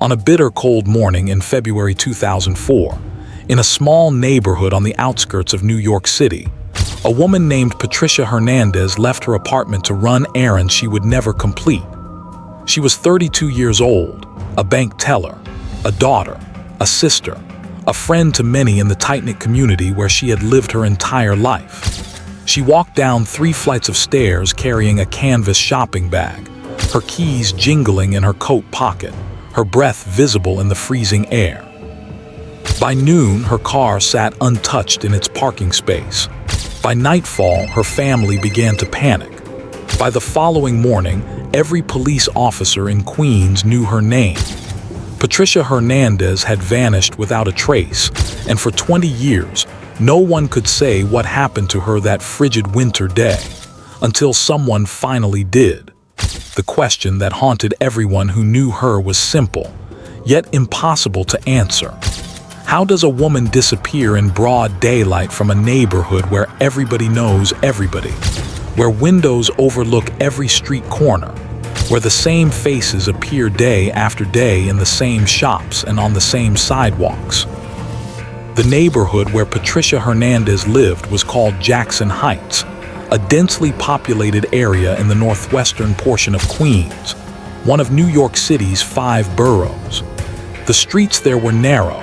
On a bitter cold morning in February 2004, in a small neighborhood on the outskirts of New York City, a woman named Patricia Hernandez left her apartment to run errands she would never complete. She was 32 years old, a bank teller, a daughter, a sister, a friend to many in the tight-knit community where she had lived her entire life. She walked down 3 flights of stairs carrying a canvas shopping bag, her keys jingling in her coat pocket, her breath visible in the freezing air. By noon, her car sat untouched in its parking space. By nightfall, her family began to panic. By the following morning, every police officer in Queens knew her name. Patricia Hernandez had vanished without a trace, and for 20 years, no one could say what happened to her that frigid winter day, until someone finally did. The question that haunted everyone who knew her was simple, yet impossible to answer. How does a woman disappear in broad daylight from a neighborhood where everybody knows everybody, where windows overlook every street corner, where the same faces appear day after day in the same shops and on the same sidewalks? The neighborhood where Patricia Hernandez lived was called Jackson Heights, a densely populated area in the northwestern portion of Queens, one of New York City's 5 boroughs. The streets there were narrow,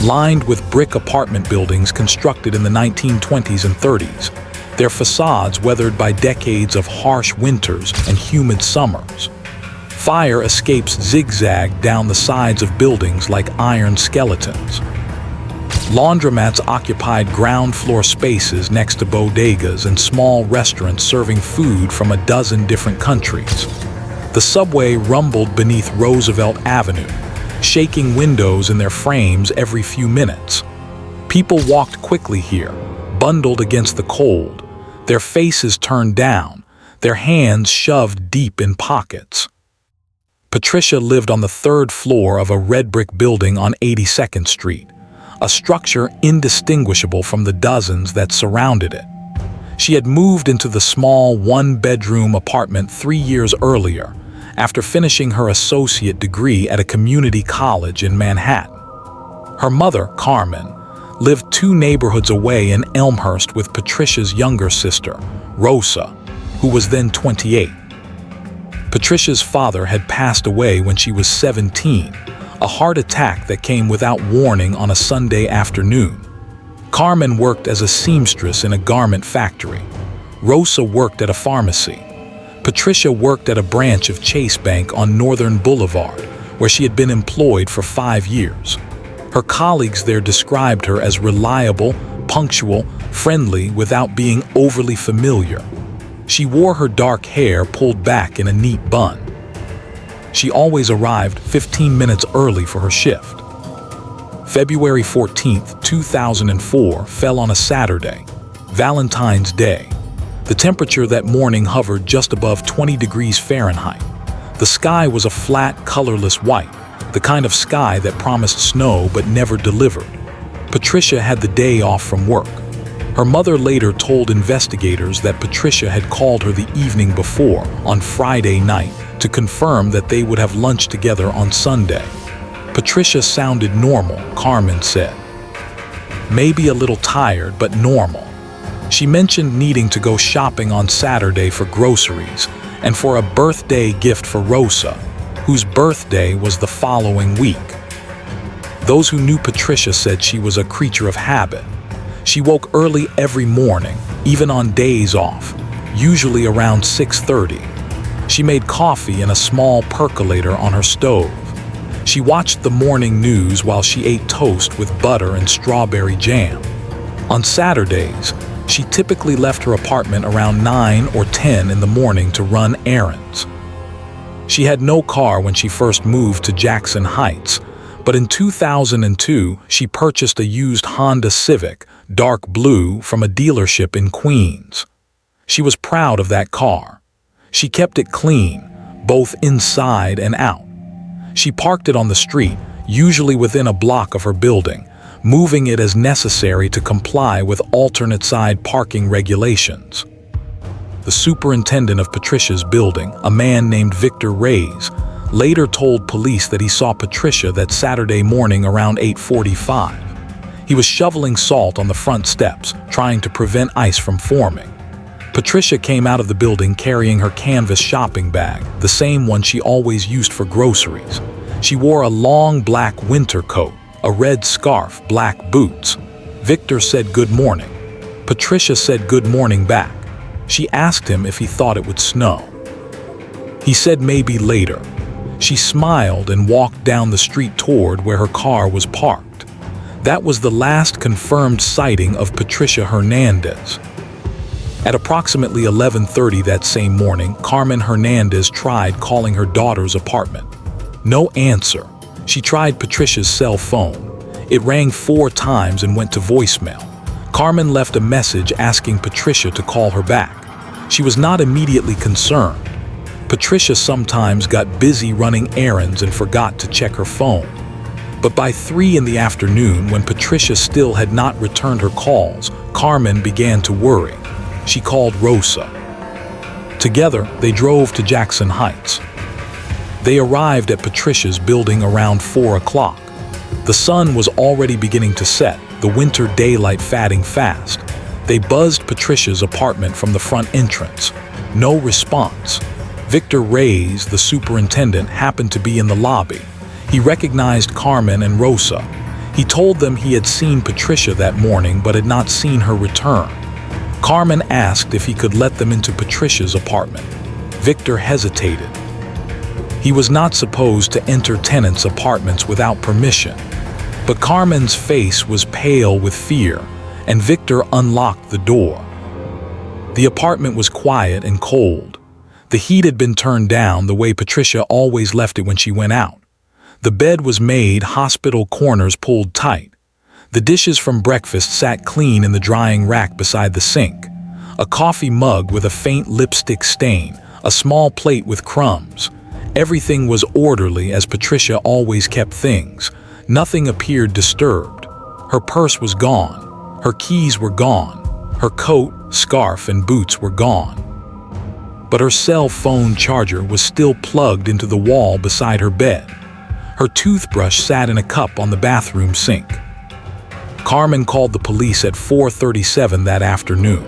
lined with brick apartment buildings constructed in the 1920s and 30s, their facades weathered by decades of harsh winters and humid summers. Fire escapes zigzagged down the sides of buildings like iron skeletons. Laundromats occupied ground floor spaces next to bodegas and small restaurants serving food from a dozen different countries. The subway rumbled beneath Roosevelt Avenue, shaking windows in their frames every few minutes. People walked quickly here, bundled against the cold, their faces turned down, their hands shoved deep in pockets. Patricia lived on the 3rd floor of a red brick building on 82nd Street, a structure indistinguishable from the dozens that surrounded it. She had moved into the small 1-bedroom apartment 3 years earlier, after finishing her associate degree at a community college in Manhattan. Her mother, Carmen, lived 2 neighborhoods away in Elmhurst with Patricia's younger sister, Rosa, who was then 28. Patricia's father had passed away when she was 17, a heart attack that came without warning on a Sunday afternoon. Carmen worked as a seamstress in a garment factory. Rosa worked at a pharmacy. Patricia worked at a branch of Chase Bank on Northern Boulevard, where she had been employed for 5 years. Her colleagues there described her as reliable, punctual, friendly without being overly familiar. She wore her dark hair pulled back in a neat bun. She always arrived 15 minutes early for her shift. February 14, 2004 fell on a Saturday, Valentine's Day. The temperature that morning hovered just above 20 degrees Fahrenheit. The sky was a flat, colorless white, the kind of sky that promised snow but never delivered. Patricia had the day off from work. Her mother later told investigators that Patricia had called her the evening before, on Friday night, to confirm that they would have lunch together on Sunday. Patricia sounded normal, Carmen said. Maybe a little tired, but normal. She mentioned needing to go shopping on Saturday for groceries and for a birthday gift for Rosa, whose birthday was the following week. Those who knew Patricia said she was a creature of habit. She woke early every morning, even on days off, usually around 6:30. She made coffee in a small percolator on her stove. She watched the morning news while she ate toast with butter and strawberry jam. On Saturdays, she typically left her apartment around 9 or 10 in the morning to run errands. She had no car when she first moved to Jackson Heights, but in 2002, she purchased a used Honda Civic, dark blue, from a dealership in Queens. She was proud of that car. She kept it clean, both inside and out. She parked it on the street, usually within a block of her building, moving it as necessary to comply with alternate side parking regulations. The superintendent of Patricia's building, a man named Victor Reyes, later told police that he saw Patricia that Saturday morning around 8:45. He was shoveling salt on the front steps, trying to prevent ice from forming. Patricia came out of the building carrying her canvas shopping bag, the same one she always used for groceries. She wore a long black winter coat, a red scarf, black boots. Victor said good morning. Patricia said good morning back. She asked him if he thought it would snow. He said maybe later. She smiled and walked down the street toward where her car was parked. That was the last confirmed sighting of Patricia Hernandez. At approximately 11:30 that same morning, Carmen Hernandez tried calling her daughter's apartment. No answer. She tried Patricia's cell phone. It rang 4 times and went to voicemail. Carmen left a message asking Patricia to call her back. She was not immediately concerned. Patricia sometimes got busy running errands and forgot to check her phone. But by 3 in the afternoon, when Patricia still had not returned her calls, Carmen began to worry. She called Rosa. Together, they drove to Jackson Heights. They arrived at Patricia's building around 4 o'clock. The sun was already beginning to set, the winter daylight fading fast. They buzzed Patricia's apartment from the front entrance. No response. Victor Reyes, the superintendent, happened to be in the lobby. He recognized Carmen and Rosa. He told them he had seen Patricia that morning but had not seen her return. Carmen asked if he could let them into Patricia's apartment. Victor hesitated. He was not supposed to enter tenants' apartments without permission. But Carmen's face was pale with fear, and Victor unlocked the door. The apartment was quiet and cold. The heat had been turned down the way Patricia always left it when she went out. The bed was made, hospital corners pulled tight. The dishes from breakfast sat clean in the drying rack beside the sink. A coffee mug with a faint lipstick stain, a small plate with crumbs. Everything was orderly as Patricia always kept things. Nothing appeared disturbed. Her purse was gone. Her keys were gone. Her coat, scarf, and boots were gone. But her cell phone charger was still plugged into the wall beside her bed. Her toothbrush sat in a cup on the bathroom sink. Carmen called the police at 4:37 that afternoon.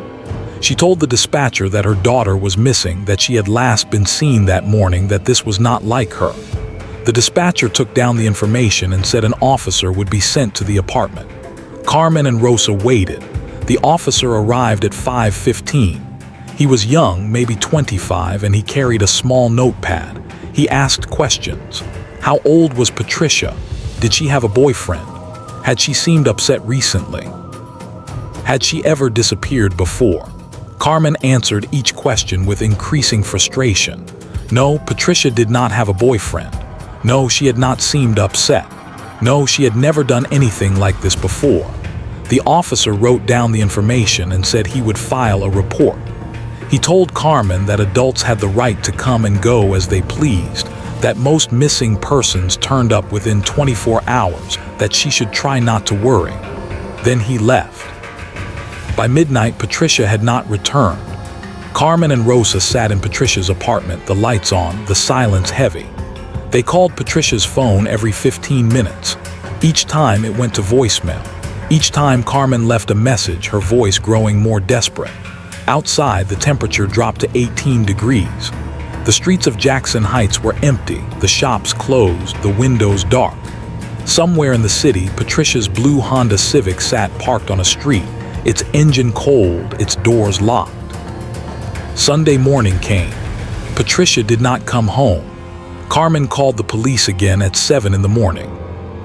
She told the dispatcher that her daughter was missing, that she had last been seen that morning, that this was not like her. The dispatcher took down the information and said an officer would be sent to the apartment. Carmen and Rosa waited. The officer arrived at 5:15. He was young, maybe 25, and he carried a small notepad. He asked questions. How old was Patricia? Did she have a boyfriend? Had she seemed upset recently? Had she ever disappeared before? Carmen answered each question with increasing frustration. No, Patricia did not have a boyfriend. No, she had not seemed upset. No, she had never done anything like this before. The officer wrote down the information and said he would file a report. He told Carmen that adults had the right to come and go as they pleased, that most missing persons turned up within 24 hours, that she should try not to worry. Then he left. By midnight, Patricia had not returned. Carmen and Rosa sat in Patricia's apartment, the lights on, the silence heavy. They called Patricia's phone every 15 minutes. Each time it went to voicemail. Each time Carmen left a message, her voice growing more desperate. Outside, the temperature dropped to 18 degrees. The streets of Jackson Heights were empty, the shops closed, the windows dark. Somewhere in the city, Patricia's blue Honda Civic sat parked on a street, its engine cold, its doors locked. Sunday morning came. Patricia did not come home. Carmen called the police again at 7 in the morning.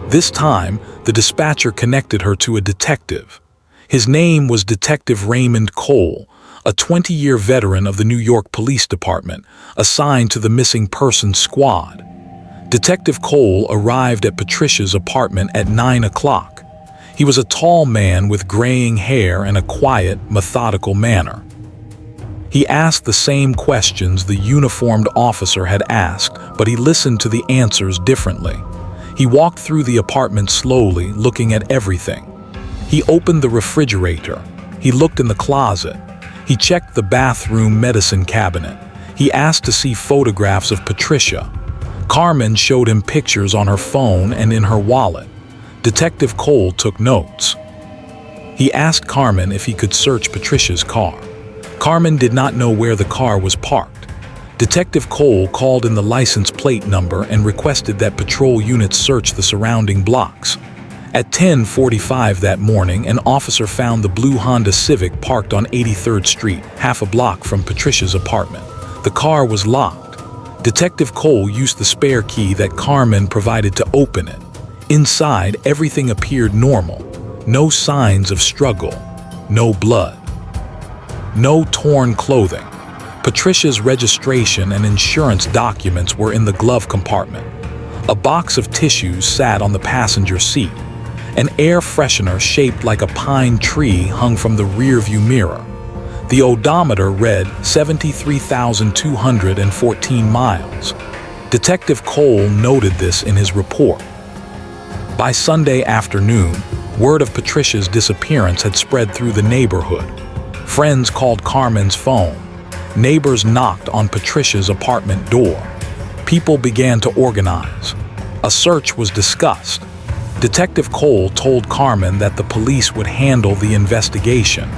This time, the dispatcher connected her to a detective. His name was Detective Raymond Cole, a 20-year veteran of the New York Police Department, assigned to the missing persons squad. Detective Cole arrived at Patricia's apartment at 9 o'clock. He was a tall man with graying hair and a quiet, methodical manner. He asked the same questions the uniformed officer had asked, but he listened to the answers differently. He walked through the apartment slowly, looking at everything. He opened the refrigerator. He looked in the closet. He checked the bathroom medicine cabinet. He asked to see photographs of Patricia. Carmen showed him pictures on her phone and in her wallet. Detective Cole took notes. He asked Carmen if he could search Patricia's car. Carmen did not know where the car was parked. Detective Cole called in the license plate number and requested that patrol units search the surrounding blocks. At 10:45 that morning, an officer found the blue Honda Civic parked on 83rd Street, half a block from Patricia's apartment. The car was locked. Detective Cole used the spare key that Carmen provided to open it. Inside, everything appeared normal. No signs of struggle. No blood. No torn clothing. Patricia's registration and insurance documents were in the glove compartment. A box of tissues sat on the passenger seat. An air freshener shaped like a pine tree hung from the rearview mirror. The odometer read 73,214 miles. Detective Cole noted this in his report. By Sunday afternoon, word of Patricia's disappearance had spread through the neighborhood. Friends called Carmen's phone. Neighbors knocked on Patricia's apartment door. People began to organize. A search was discussed. Detective Cole told Carmen that the police would handle the investigation,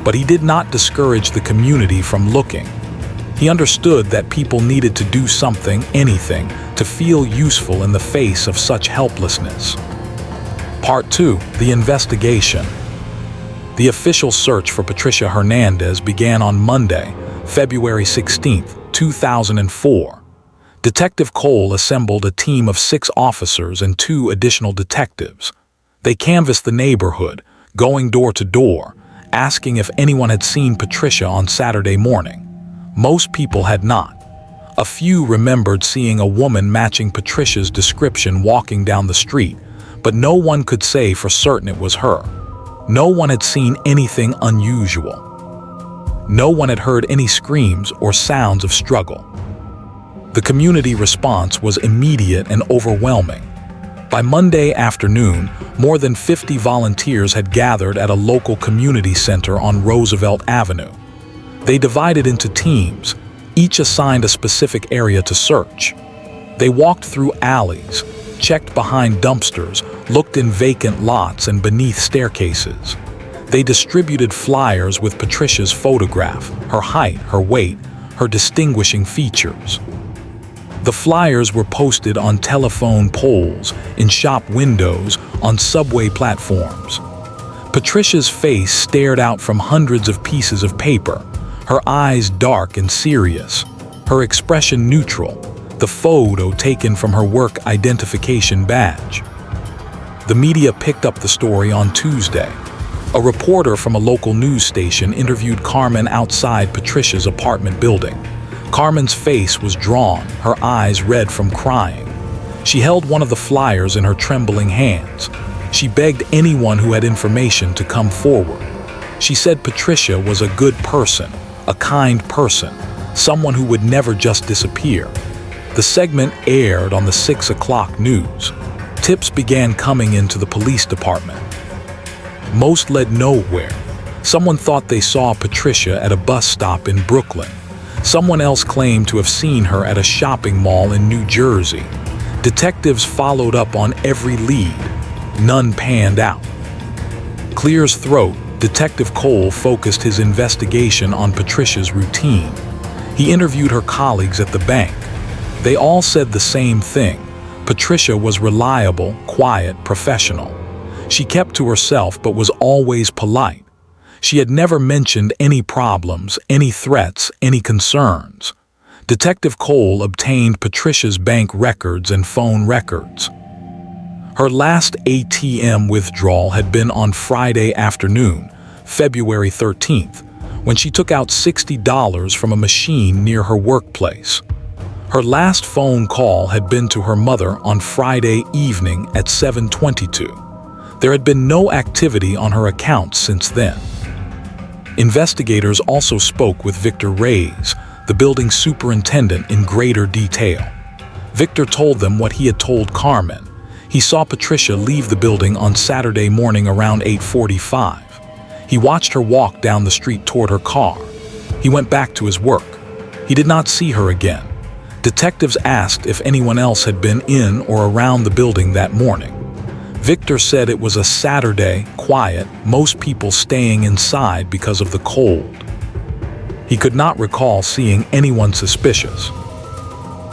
but he did not discourage the community from looking. He understood that people needed to do something, anything, to feel useful in the face of such helplessness. Part 2. The investigation. The official search for Patricia Hernandez began on Monday, February 16, 2004. Detective Cole assembled a team of 6 officers and 2 additional detectives. They canvassed the neighborhood, going door to door, asking if anyone had seen Patricia on Saturday morning. Most people had not. A few remembered seeing a woman matching Patricia's description walking down the street, but no one could say for certain it was her. No one had seen anything unusual. No one had heard any screams or sounds of struggle. The community response was immediate and overwhelming. By Monday afternoon, more than 50 volunteers had gathered at a local community center on Roosevelt Avenue. They divided into teams, each assigned a specific area to search. They walked through alleys, checked behind dumpsters, looked in vacant lots and beneath staircases. They distributed flyers with Patricia's photograph, her height, her weight, her distinguishing features. The flyers were posted on telephone poles, in shop windows, on subway platforms. Patricia's face stared out from hundreds of pieces of paper, her eyes dark and serious, her expression neutral, the photo taken from her work identification badge. The media picked up the story on Tuesday. A reporter from a local news station interviewed Carmen outside Patricia's apartment building. Carmen's face was drawn, her eyes red from crying. She held one of the flyers in her trembling hands. She begged anyone who had information to come forward. She said Patricia was a good person, a kind person, someone who would never just disappear. The segment aired on the 6 o'clock news. Tips began coming into the police department. Most led nowhere. Someone thought they saw Patricia at a bus stop in Brooklyn. Someone else claimed to have seen her at a shopping mall in New Jersey. Detectives followed up on every lead. None panned out. Clear's throat, Detective Cole focused his investigation on Patricia's routine. He interviewed her colleagues at the bank. They all said the same thing. Patricia was reliable, quiet, professional. She kept to herself but was always polite. She had never mentioned any problems, any threats, any concerns. Detective Cole obtained Patricia's bank records and phone records. Her last ATM withdrawal had been on Friday afternoon, February 13th, when she took out $60 from a machine near her workplace. Her last phone call had been to her mother on Friday evening at 7:22. There had been no activity on her account since then. Investigators also spoke with Victor Reyes, the building superintendent, in greater detail. Victor told them what he had told Carmen. He saw Patricia leave the building on Saturday morning around 8:45. He watched her walk down the street toward her car. He went back to his work. He did not see her again. Detectives asked if anyone else had been in or around the building that morning. Victor said it was a Saturday, quiet, most people staying inside because of the cold. He could not recall seeing anyone suspicious.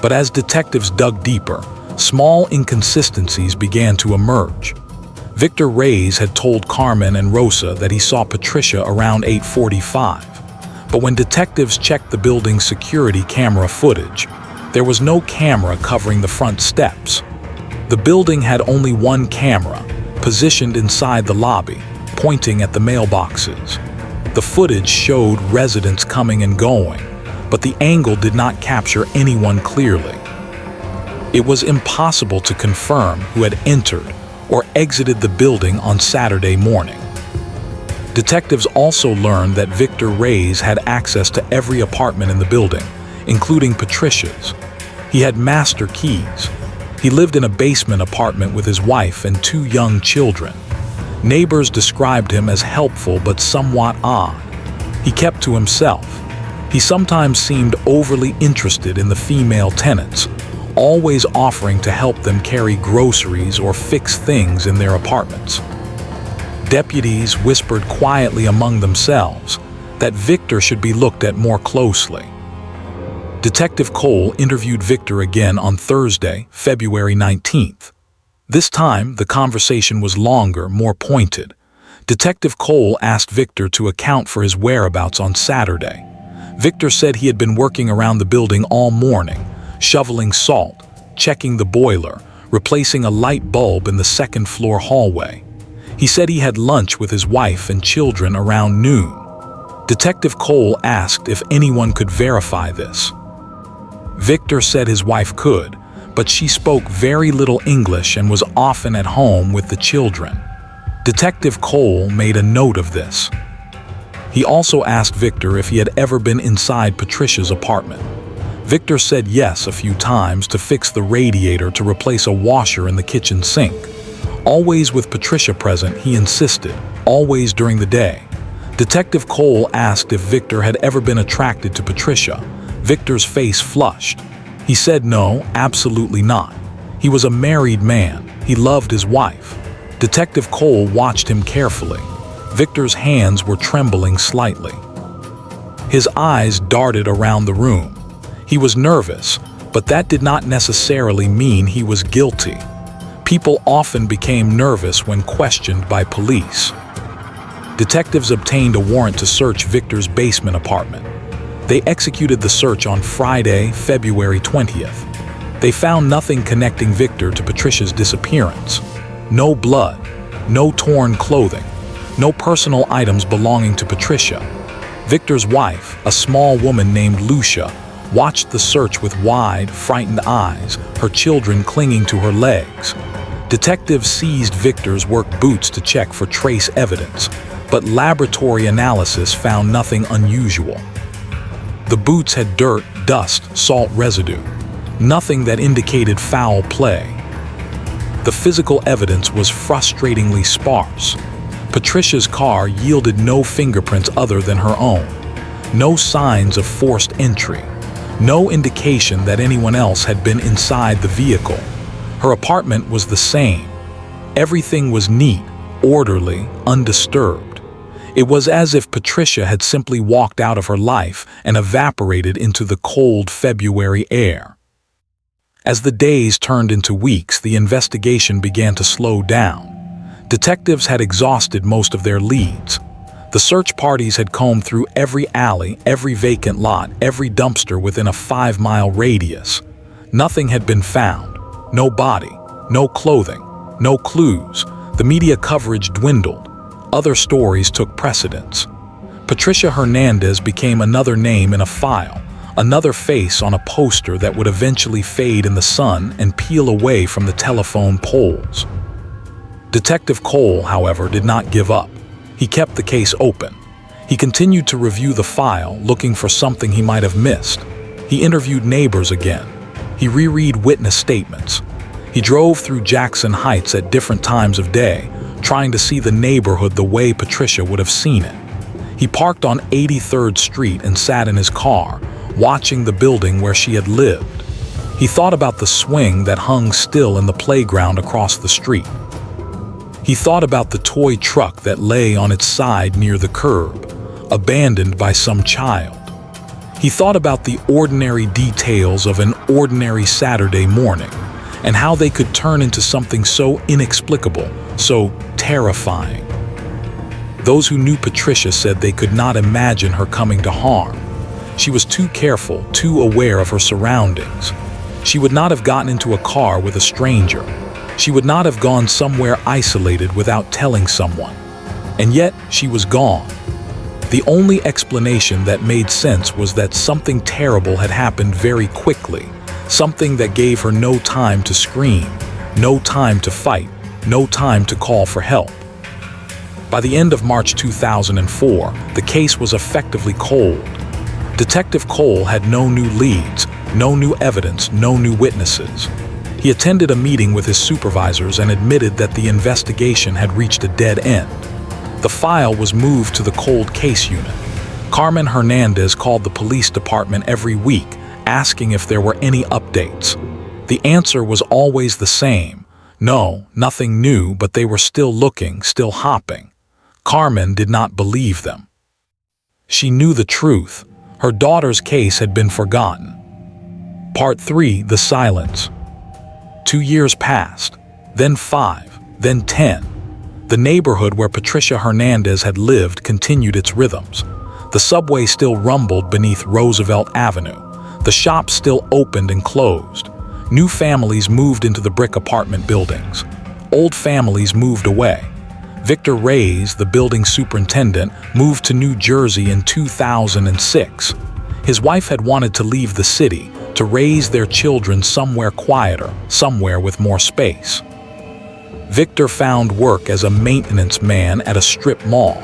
But as detectives dug deeper, small inconsistencies began to emerge. Victor Reyes had told Carmen and Rosa that he saw Patricia around 8:45. But when detectives checked the building's security camera footage, there was no camera covering the front steps. The building had only one camera, positioned inside the lobby, pointing at the mailboxes. The footage showed residents coming and going, but the angle did not capture anyone clearly. It was impossible to confirm who had entered or exited the building on Saturday morning. Detectives also learned that Victor Reyes had access to every apartment in the building, including Patricia's. He had master keys. He lived in a basement apartment with his wife and 2 young children. Neighbors described him as helpful but somewhat odd. He kept to himself. He sometimes seemed overly interested in the female tenants, always offering to help them carry groceries or fix things in their apartments. Deputies whispered quietly among themselves that Victor should be looked at more closely. Detective Cole interviewed Victor again on Thursday, February 19th. This time, the conversation was longer, more pointed. Detective Cole asked Victor to account for his whereabouts on Saturday. Victor said he had been working around the building all morning, shoveling salt, checking the boiler, replacing a light bulb in the second-floor hallway. He said he had lunch with his wife and children around noon. Detective Cole asked if anyone could verify this. Victor said his wife could, but she spoke very little English and was often at home with the children. Detective Cole made a note of this. He also asked Victor if he had ever been inside Patricia's apartment. Victor said yes a few times to fix the radiator to replace a washer in the kitchen sink. Always with Patricia present, he insisted, always during the day. Detective Cole asked if Victor had ever been attracted to Patricia. Victor's face flushed. He said no, absolutely not. He was a married man. He loved his wife. Detective Cole watched him carefully. Victor's hands were trembling slightly. His eyes darted around the room. He was nervous, but that did not necessarily mean he was guilty. People often became nervous when questioned by police. Detectives obtained a warrant to search Victor's basement apartment. They executed the search on Friday, February 20th. They found nothing connecting Victor to Patricia's disappearance. No blood, no torn clothing, no personal items belonging to Patricia. Victor's wife, a small woman named Lucia, watched the search with wide, frightened eyes, her children clinging to her legs. Detectives seized Victor's work boots to check for trace evidence, but laboratory analysis found nothing unusual. The boots had dirt, dust, salt residue, nothing that indicated foul play. The physical evidence was frustratingly sparse. Patricia's car yielded no fingerprints other than her own, no signs of forced entry, no indication that anyone else had been inside the vehicle. Her apartment was the same. Everything was neat, orderly, undisturbed. It was as if Patricia had simply walked out of her life and evaporated into the cold February air. As the days turned into weeks, the investigation began to slow down. Detectives had exhausted most of their leads. The search parties had combed through every alley, every vacant lot, every dumpster within a 5-mile radius. Nothing had been found. No body, no clothing, no clues. The media coverage dwindled. Other stories took precedence. Patricia Hernandez became another name in a file, another face on a poster that would eventually fade in the sun and peel away from the telephone poles. Detective Cole, however, did not give up. He kept the case open. He continued to review the file, looking for something he might have missed. He interviewed neighbors again. He reread witness statements. He drove through Jackson Heights at different times of day, trying to see the neighborhood the way Patricia would have seen it. He parked on 83rd Street and sat in his car, watching the building where she had lived. He thought about the swing that hung still in the playground across the street. He thought about the toy truck that lay on its side near the curb, abandoned by some child. He thought about the ordinary details of an ordinary Saturday morning and how they could turn into something so inexplicable, so terrifying. Those who knew Patricia said they could not imagine her coming to harm. She was too careful, too aware of her surroundings. She would not have gotten into a car with a stranger. She would not have gone somewhere isolated without telling someone. And yet, she was gone. The only explanation that made sense was that something terrible had happened very quickly, something that gave her no time to scream, no time to fight, no time to call for help. By the end of March 2004, the case was effectively cold. Detective Cole had no new leads, no new evidence, no new witnesses. He attended a meeting with his supervisors and admitted that the investigation had reached a dead end. The file was moved to the cold case unit. Carmen Hernandez called the police department every week, asking if there were any updates. The answer was always the same. No, nothing new, but they were still looking, still hopping. Carmen did not believe them. She knew the truth. Her daughter's case had been forgotten. Part 3, The Silence. 2 years passed, then 5, then 10. The neighborhood where Patricia Hernandez had lived continued its rhythms. The subway still rumbled beneath Roosevelt Avenue. The shops still opened and closed. New families moved into the brick apartment buildings. Old families moved away. Victor Reyes, the building superintendent, moved to New Jersey in 2006. His wife had wanted to leave the city, to raise their children somewhere quieter, somewhere with more space. Victor found work as a maintenance man at a strip mall.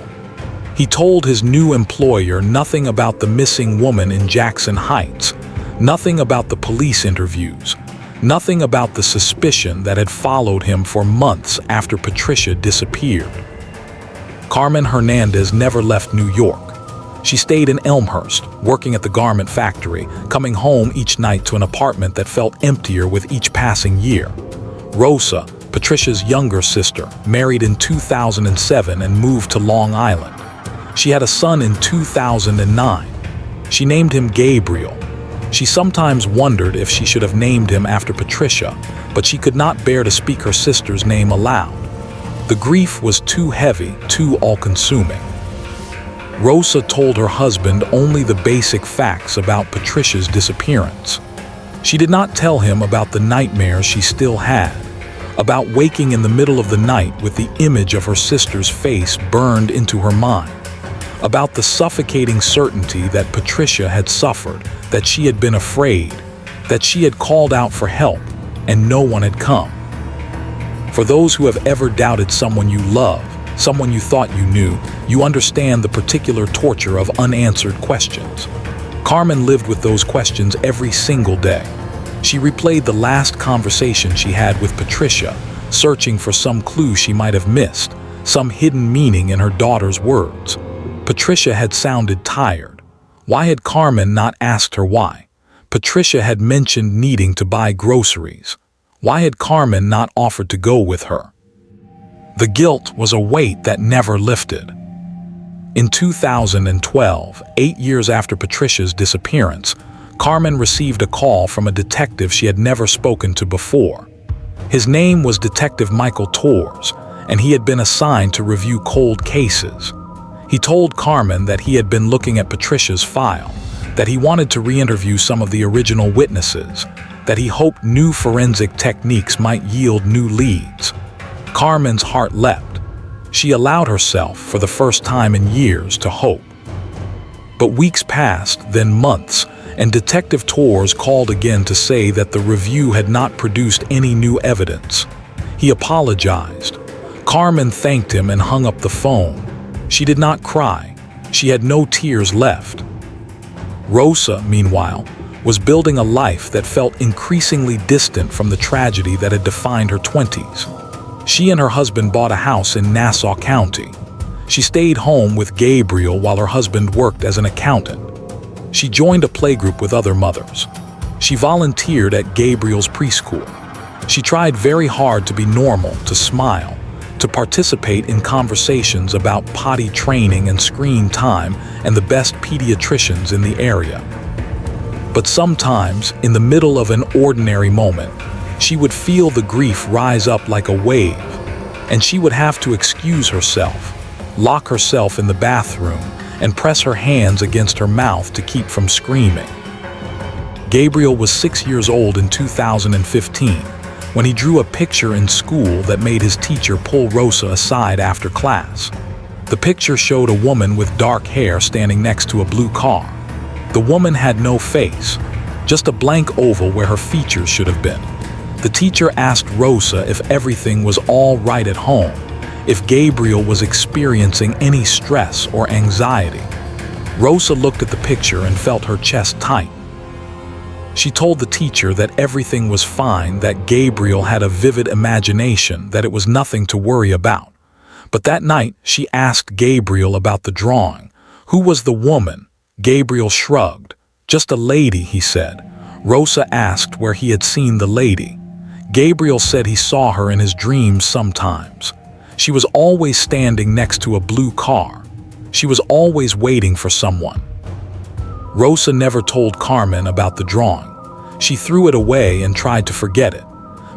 He told his new employer nothing about the missing woman in Jackson Heights, nothing about the police interviews, nothing about the suspicion that had followed him for months after Patricia disappeared. Carmen Hernandez never left New York. She stayed in Elmhurst, working at the garment factory, coming home each night to an apartment that felt emptier with each passing year. Rosa, Patricia's younger sister, married in 2007 and moved to Long Island. She had a son in 2009. She named him Gabriel. She sometimes wondered if she should have named him after Patricia, but she could not bear to speak her sister's name aloud. The grief was too heavy, too all-consuming. Rosa told her husband only the basic facts about Patricia's disappearance. She did not tell him about the nightmares she still had, about waking in the middle of the night with the image of her sister's face burned into her mind, about the suffocating certainty that Patricia had suffered, that she had been afraid, that she had called out for help, and no one had come. For those who have ever doubted someone you love, someone you thought you knew, you understand the particular torture of unanswered questions. Carmen lived with those questions every single day. She replayed the last conversation she had with Patricia, searching for some clue she might have missed, some hidden meaning in her daughter's words. Patricia had sounded tired. Why had Carmen not asked her why? Patricia had mentioned needing to buy groceries. Why had Carmen not offered to go with her? The guilt was a weight that never lifted. In 2012, 8 years after Patricia's disappearance, Carmen received a call from a detective she had never spoken to before. His name was Detective Michael Torres, and he had been assigned to review cold cases. He told Carmen that he had been looking at Patricia's file, that he wanted to re-interview some of the original witnesses, that he hoped new forensic techniques might yield new leads. Carmen's heart leapt. She allowed herself, for the first time in years, to hope. But weeks passed, then months, and Detective Torres called again to say that the review had not produced any new evidence. He apologized. Carmen thanked him and hung up the phone. She did not cry. She had no tears left. Rosa, meanwhile, was building a life that felt increasingly distant from the tragedy that had defined her 20s. She and her husband bought a house in Nassau County. She stayed home with Gabriel while her husband worked as an accountant. She joined a playgroup with other mothers. She volunteered at Gabriel's preschool. She tried very hard to be normal, to smile, to participate in conversations about potty training and screen time and the best pediatricians in the area. But sometimes, in the middle of an ordinary moment, she would feel the grief rise up like a wave, and she would have to excuse herself, lock herself in the bathroom, and press her hands against her mouth to keep from screaming. Gabriel was 6 years old in 2015 when he drew a picture in school that made his teacher pull Rosa aside after class. The picture showed a woman with dark hair standing next to a blue car. The woman had no face, just a blank oval where her features should have been. The teacher asked Rosa if everything was all right at home, if Gabriel was experiencing any stress or anxiety. Rosa looked at the picture and felt her chest tighten. She told the teacher that everything was fine, that Gabriel had a vivid imagination, that it was nothing to worry about. But that night, she asked Gabriel about the drawing. Who was the woman? Gabriel shrugged. Just a lady, he said. Rosa asked where he had seen the lady. Gabriel said he saw her in his dreams sometimes. She was always standing next to a blue car. She was always waiting for someone. Rosa never told Carmen about the drawing. She threw it away and tried to forget it.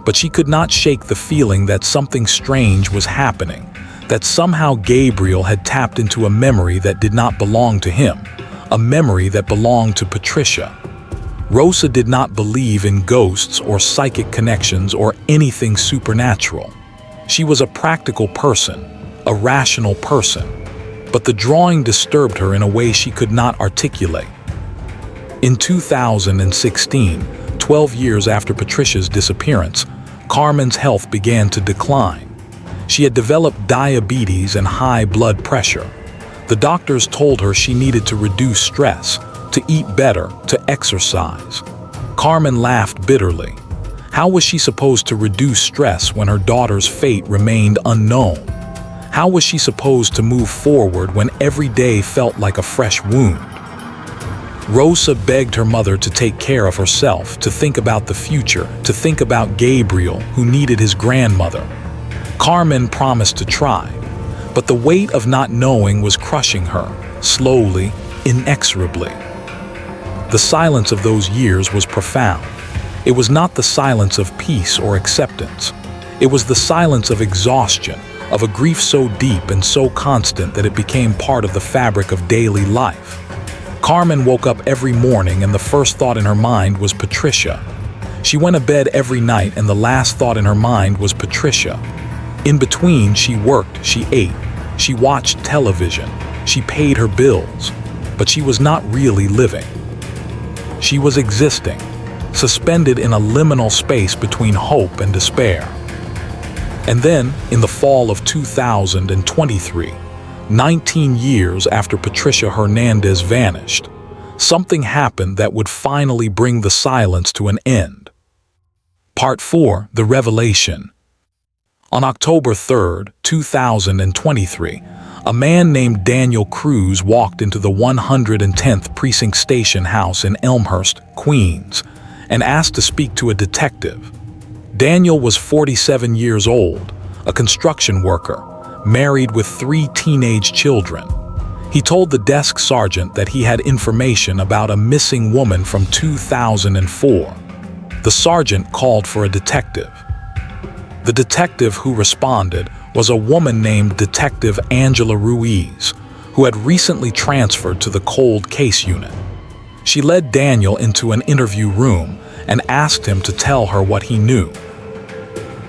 But she could not shake the feeling that something strange was happening, that somehow Gabriel had tapped into a memory that did not belong to him, a memory that belonged to Patricia. Rosa did not believe in ghosts or psychic connections or anything supernatural. She was a practical person, a rational person. But the drawing disturbed her in a way she could not articulate. In 2016, 12 years after Patricia's disappearance, Carmen's health began to decline. She had developed diabetes and high blood pressure. The doctors told her she needed to reduce stress, to eat better, to exercise. Carmen laughed bitterly. How was she supposed to reduce stress when her daughter's fate remained unknown? How was she supposed to move forward when every day felt like a fresh wound? Rosa begged her mother to take care of herself, to think about the future, to think about Gabriel, who needed his grandmother. Carmen promised to try, but the weight of not knowing was crushing her, slowly, inexorably. The silence of those years was profound. It was not the silence of peace or acceptance. It was the silence of exhaustion, of a grief so deep and so constant that it became part of the fabric of daily life. Carmen woke up every morning and the first thought in her mind was Patricia. She went to bed every night and the last thought in her mind was Patricia. In between, she worked, she ate, she watched television, she paid her bills, but she was not really living. She was existing, suspended in a liminal space between hope and despair. And then, in the fall of 2023, 19 years after Patricia Hernandez vanished, something happened that would finally bring the silence to an end. Part 4, The Revelation. On October 3, 2023, a man named Daniel Cruz walked into the 110th Precinct Station House in Elmhurst, Queens, and asked to speak to a detective. Daniel was 47 years old, a construction worker, married with 3 teenage children. He told the desk sergeant that he had information about a missing woman from 2004. The sergeant called for a detective. The detective who responded was a woman named Detective Angela Ruiz, who had recently transferred to the cold case unit. She led Daniel into an interview room and asked him to tell her what he knew.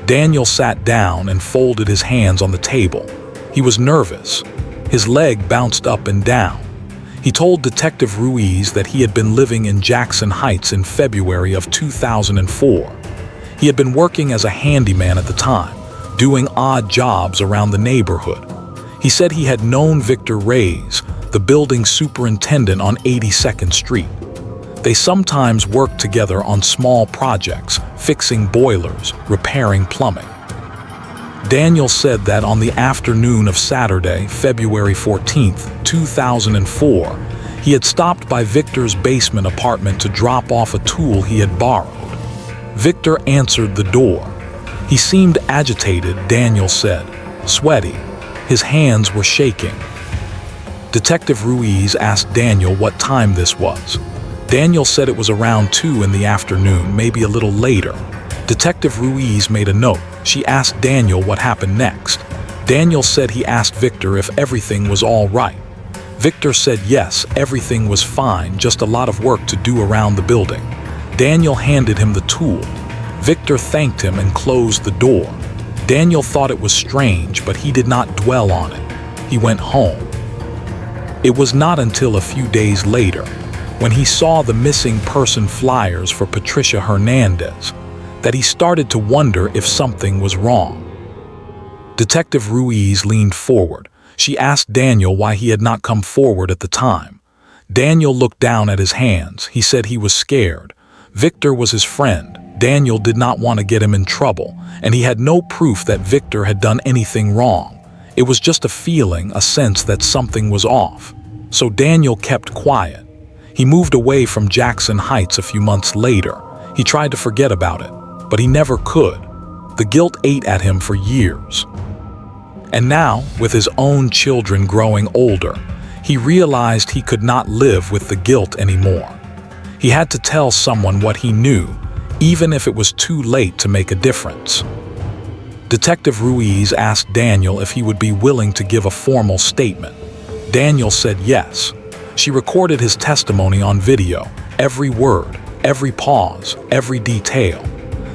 Daniel sat down and folded his hands on the table. He was nervous. His leg bounced up and down. He told Detective Ruiz that he had been living in Jackson Heights in February of 2004. He had been working as a handyman at the time, doing odd jobs around the neighborhood. He said he had known Victor Reyes, the building superintendent on 82nd Street. They sometimes worked together on small projects, fixing boilers, repairing plumbing. Daniel said that on the afternoon of Saturday, February 14, 2004, He had stopped by Victor's basement apartment to drop off a tool he had borrowed. Victor answered the door. He seemed agitated, Daniel said, sweaty. His hands were shaking. Detective Ruiz asked Daniel what time this was. Daniel said it was around 2 in the afternoon, maybe a little later. Detective Ruiz made a note. She asked Daniel what happened next. Daniel said he asked Victor if everything was all right. Victor said yes, everything was fine, just a lot of work to do around the building. Daniel handed him the tool. Victor thanked him and closed the door. Daniel thought it was strange, but he did not dwell on it. He went home. It was not until a few days later, when he saw the missing person flyers for Patricia Hernandez, that he started to wonder if something was wrong. Detective Ruiz leaned forward. She asked Daniel why he had not come forward at the time. Daniel looked down at his hands. He said he was scared. Victor was his friend. Daniel did not want to get him in trouble, and he had no proof that Victor had done anything wrong. It was just a feeling, a sense that something was off. So Daniel kept quiet. He moved away from Jackson Heights a few months later. He tried to forget about it, but he never could. The guilt ate at him for years. And now, with his own children growing older, he realized he could not live with the guilt anymore. He had to tell someone what he knew, even if it was too late to make a difference. Detective Ruiz asked Daniel if he would be willing to give a formal statement. Daniel said yes. She recorded his testimony on video, every word, every pause, every detail.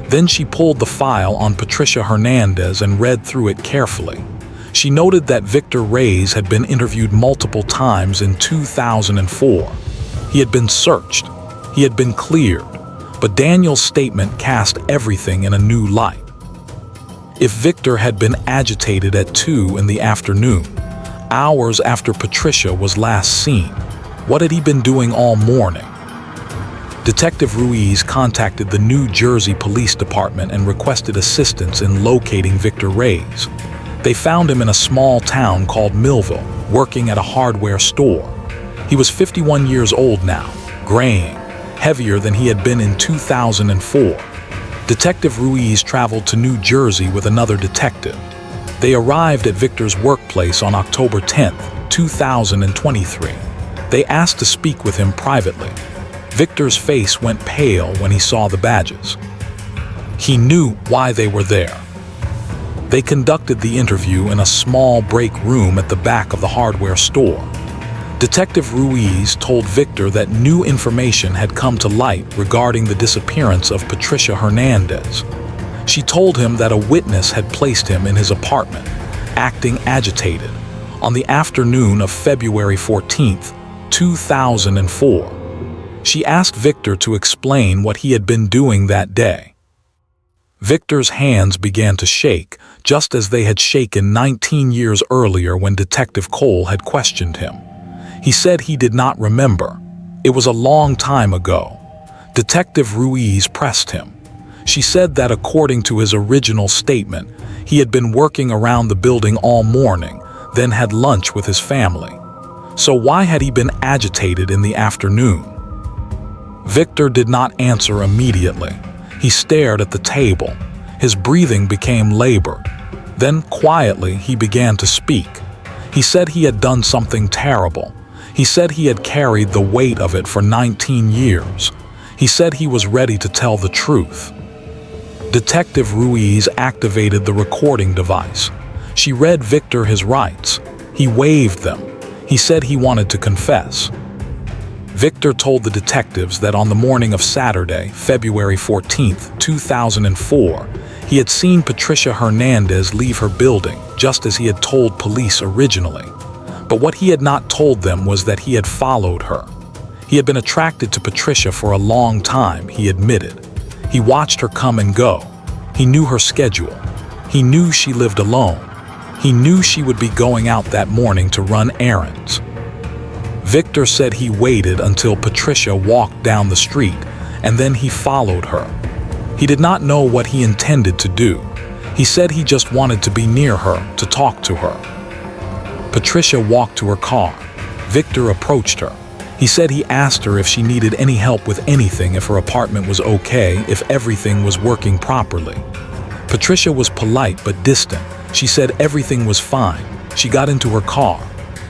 Then she pulled the file on Patricia Hernandez and read through it carefully. She noted that Victor Reyes had been interviewed multiple times in 2004. He had been searched. He had been cleared. But Daniel's statement cast everything in a new light. If Victor had been agitated at 2 in the afternoon, hours after Patricia was last seen, what had he been doing all morning? Detective Ruiz contacted the New Jersey Police Department and requested assistance in locating Victor Reyes. They found him in a small town called Millville, working at a hardware store. He was 51 years old now, graying, heavier than he had been in 2004. Detective Ruiz traveled to New Jersey with another detective. They arrived at Victor's workplace on October 10, 2023. They asked to speak with him privately. Victor's face went pale when he saw the badges. He knew why they were there. They conducted the interview in a small break room at the back of the hardware store. Detective Ruiz told Victor that new information had come to light regarding the disappearance of Patricia Hernandez. She told him that a witness had placed him in his apartment, acting agitated, on the afternoon of February 14, 2004. She asked Victor to explain what he had been doing that day. Victor's hands began to shake, just as they had shaken 19 years earlier when Detective Cole had questioned him. He said he did not remember. It was a long time ago. Detective Ruiz pressed him. She said that according to his original statement, he had been working around the building all morning, then had lunch with his family. So why had he been agitated in the afternoon? Victor did not answer immediately. He stared at the table. His breathing became labored. Then quietly he began to speak. He said he had done something terrible. He said he had carried the weight of it for 19 years. He said he was ready to tell the truth. Detective Ruiz activated the recording device. She read Victor his rights. He waived them. He said he wanted to confess. Victor told the detectives that on the morning of Saturday, February 14, 2004, he had seen Patricia Hernandez leave her building, just as he had told police originally. But what he had not told them was that he had followed her. He had been attracted to Patricia for a long time, he admitted. He watched her come and go. He knew her schedule. He knew she lived alone. He knew she would be going out that morning to run errands. Victor said he waited until Patricia walked down the street, and then he followed her. He did not know what he intended to do. He said he just wanted to be near her, to talk to her. Patricia walked to her car. Victor approached her. He said he asked her if she needed any help with anything, if her apartment was okay, if everything was working properly. Patricia was polite but distant. She said everything was fine. She got into her car.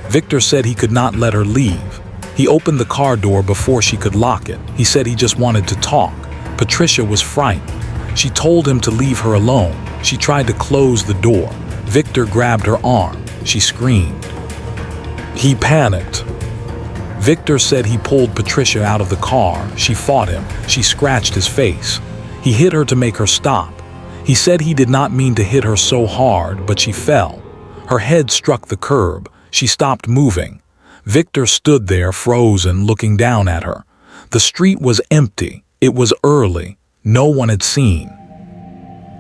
Victor said he could not let her leave. He opened the car door before she could lock it. He said he just wanted to talk. Patricia was frightened. She told him to leave her alone. She tried to close the door. Victor grabbed her arm. She screamed. He panicked. Victor said he pulled Patricia out of the car. She fought him. She scratched his face. He hit her to make her stop. He said he did not mean to hit her so hard, but she fell. Her head struck the curb. She stopped moving. Victor stood there frozen, looking down at her. The street was empty. It was early. No one had seen.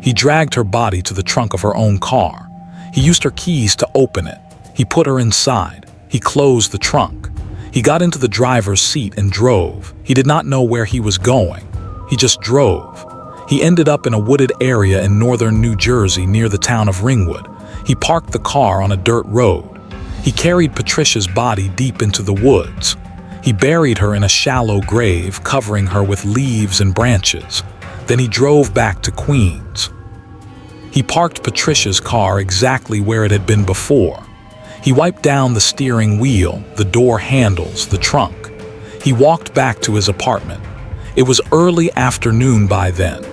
He dragged her body to the trunk of her own car. He used her keys to open it. He put her inside. He closed the trunk. He got into the driver's seat and drove. He did not know where he was going. He just drove. He ended up in a wooded area in northern New Jersey near the town of Ringwood. He parked the car on a dirt road. He carried Patricia's body deep into the woods. He buried her in a shallow grave, covering her with leaves and branches. Then he drove back to Queens. He parked Patricia's car exactly where it had been before. He wiped down the steering wheel, the door handles, the trunk. He walked back to his apartment. It was early afternoon by then.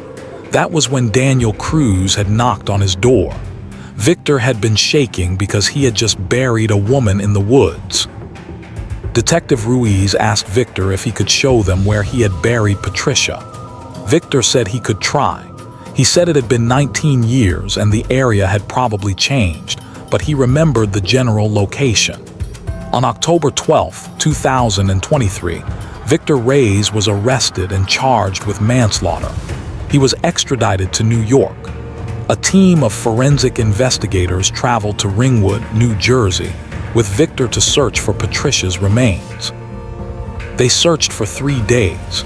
That was when Daniel Cruz had knocked on his door. Victor had been shaking because he had just buried a woman in the woods. Detective Ruiz asked Victor if he could show them where he had buried Patricia. Victor said he could try. He said it had been 19 years and the area had probably changed, but he remembered the general location. On October 12, 2023, Victor Reyes was arrested and charged with manslaughter. He was extradited to New York. A team of forensic investigators traveled to Ringwood, New Jersey, with Victor to search for Patricia's remains. They searched for 3 days.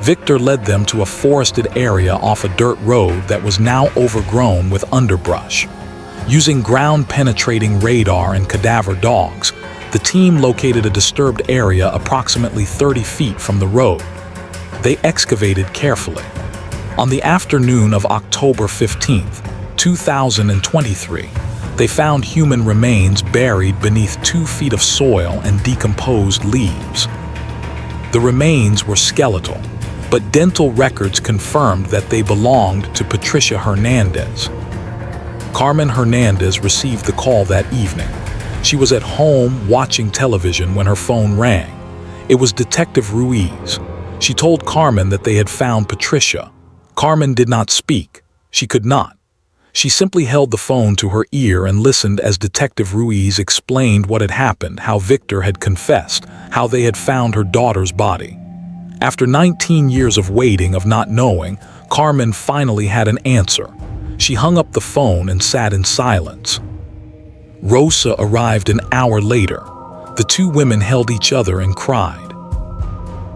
Victor led them to a forested area off a dirt road that was now overgrown with underbrush. Using ground-penetrating radar and cadaver dogs, the team located a disturbed area approximately 30 feet from the road. They excavated carefully. On the afternoon of October 15, 2023, they found human remains buried beneath 2 feet of soil and decomposed leaves. The remains were skeletal, but dental records confirmed that they belonged to Patricia Hernandez. Carmen Hernandez received the call that evening. She was at home watching television when her phone rang. It was Detective Ruiz. She told Carmen that they had found Patricia. Carmen did not speak. She could not. She simply held the phone to her ear and listened as Detective Ruiz explained what had happened, how Victor had confessed, how they had found her daughter's body. After 19 years of waiting, of not knowing, Carmen finally had an answer. She hung up the phone and sat in silence. Rosa arrived an hour later. The two women held each other and cried.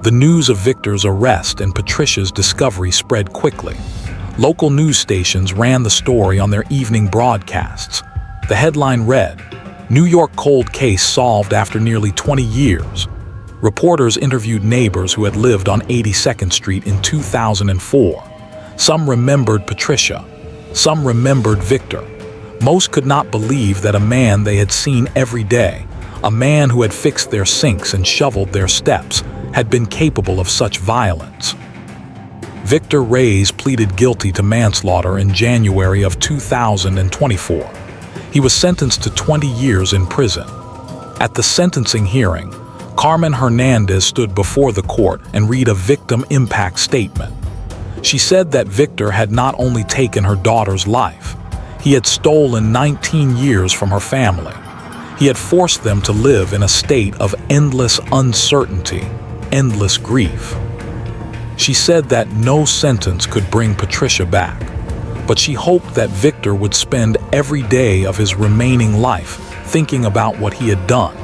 The news of Victor's arrest and Patricia's discovery spread quickly. Local news stations ran the story on their evening broadcasts. The headline read, "New York cold case solved after nearly 20 years." Reporters interviewed neighbors who had lived on 82nd Street in 2004. Some remembered Patricia. Some remembered Victor. Most could not believe that a man they had seen every day, a man who had fixed their sinks and shoveled their steps, had been capable of such violence. Victor Reyes pleaded guilty to manslaughter in January of 2024. He was sentenced to 20 years in prison. At the sentencing hearing, Carmen Hernandez stood before the court and read a victim impact statement. She said that Victor had not only taken her daughter's life, he had stolen 19 years from her family. He had forced them to live in a state of endless uncertainty, endless grief. She said that no sentence could bring Patricia back, but she hoped that Victor would spend every day of his remaining life thinking about what he had done.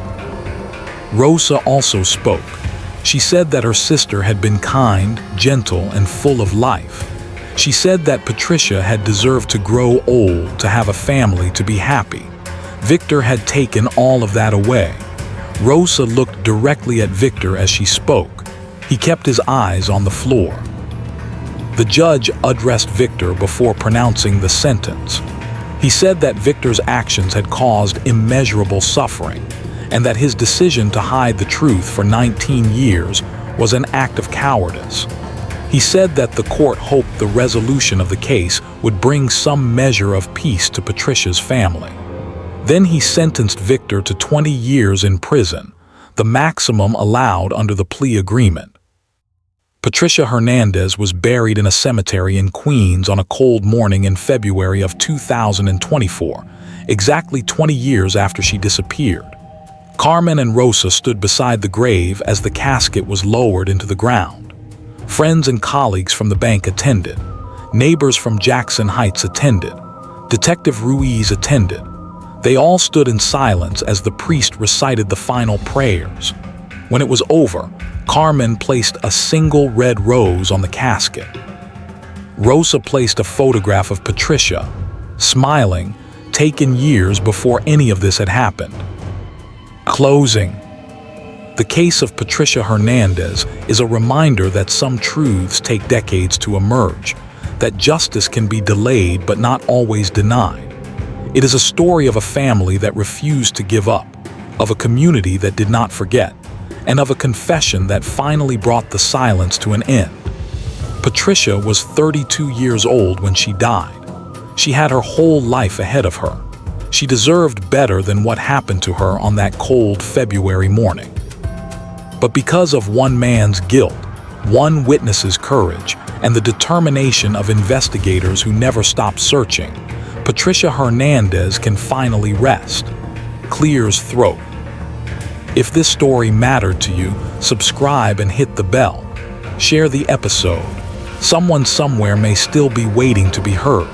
Rosa also spoke. She said that her sister had been kind, gentle, and full of life. She said that Patricia had deserved to grow old, to have a family, to be happy. Victor had taken all of that away. Rosa looked directly at Victor as she spoke. He kept his eyes on the floor. The judge addressed Victor before pronouncing the sentence. He said that Victor's actions had caused immeasurable suffering, and that his decision to hide the truth for 19 years was an act of cowardice. He said that the court hoped the resolution of the case would bring some measure of peace to Patricia's family. Then he sentenced Victor to 20 years in prison, the maximum allowed under the plea agreement. Patricia Hernandez was buried in a cemetery in Queens on a cold morning in February of 2024, exactly 20 years after she disappeared. Carmen and Rosa stood beside the grave as the casket was lowered into the ground. Friends and colleagues from the bank attended. Neighbors from Jackson Heights attended. Detective Ruiz attended. They all stood in silence as the priest recited the final prayers. When it was over, Carmen placed a single red rose on the casket. Rosa placed a photograph of Patricia, smiling, taken years before any of this had happened. Closing. The case of Patricia Hernandez is a reminder that some truths take decades to emerge, that justice can be delayed but not always denied. It is a story of a family that refused to give up, of a community that did not forget, and of a confession that finally brought the silence to an end. Patricia was 32 years old when she died. She had her whole life ahead of her. She deserved better than what happened to her on that cold February morning. But because of one man's guilt, one witness's courage, and the determination of investigators who never stopped searching, Patricia Hernandez can finally rest. Clears throat. If this story mattered to you, subscribe and hit the bell. Share the episode. Someone somewhere may still be waiting to be heard.